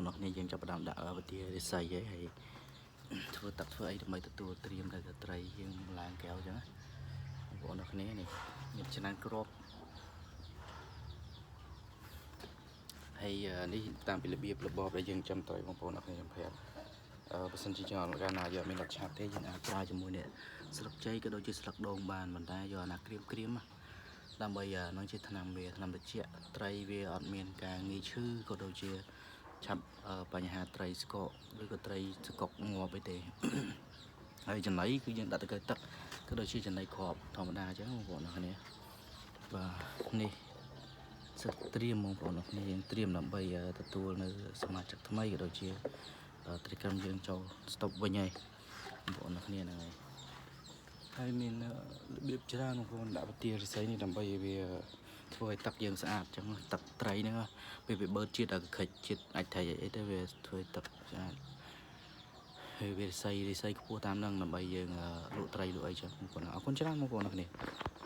ននេះយើងចាប់ផ្ដើមដាក់វិធីរិស័យហើយធ្វើទឹកធ្វើអីដើម្បីទទួលត្រៀមតែត្រីយើងឡើងកែវអញ្ចឹងណាបងប្អូននេះមានឆ្នាំងគ្រាប់ហើយនេះតាមពីរបៀបរបបដែលយើងចាំត្រីបងប្អូនខ្ញុំប្រាប់បើសិនជាយើងកាលណាយកមានរសឆាប់ទេយើងអាចប្រើជាមួយនេះស្លឹកជ័យក៏ដូចជាស្លឹកដូងបានប៉ុន្តែយកអាណាក្រៀមដើម្បីនឹងជាថ្នាំវាថ្នាំត្រជាក់ត្រីវាអត់មានការងាយឈឺក៏ដូចជាឆាប់បញ្ហាត្រីស្កកឬក៏ត្រីស្កកងាប់អីទេហើយចំណីគឺយើងដាក់ទៅទឹកក៏ដូចជាចំណីគ្រាប់ធម្មតាអញ្ចឹងបងប្អូនគ្នាបាទនេះសិតត្រៀមបងប្អូនគ្នាយើងត្រៀមដើម្បីទទួលនៅសមាជិកថ្មីក៏ដូចជាត្រីកម្មយើងចូលស្តុបវិញហើយបងប្អូនគ្នាហ្នឹងហើយមានរបៀបច្រើនបងប្អូនដាក់វិធីរិស័យនេះដើម្បីឲ្យវាធ្វើឲ្យទឹកយើងស្អាតអញ្ចឹងទឹកត្រីហ្នឹងពេលវាបឺតជាតិខិចជាតិអាចថៃអីទៅវាធ្វើទឹកស្អាតហើយវារិស័យខ្ពស់តាមហ្នឹងដើម្បីយើងលក់ត្រីលក់អីចឹងបងប្អូនអរគុណច្រើនបងប្អូនគ្នា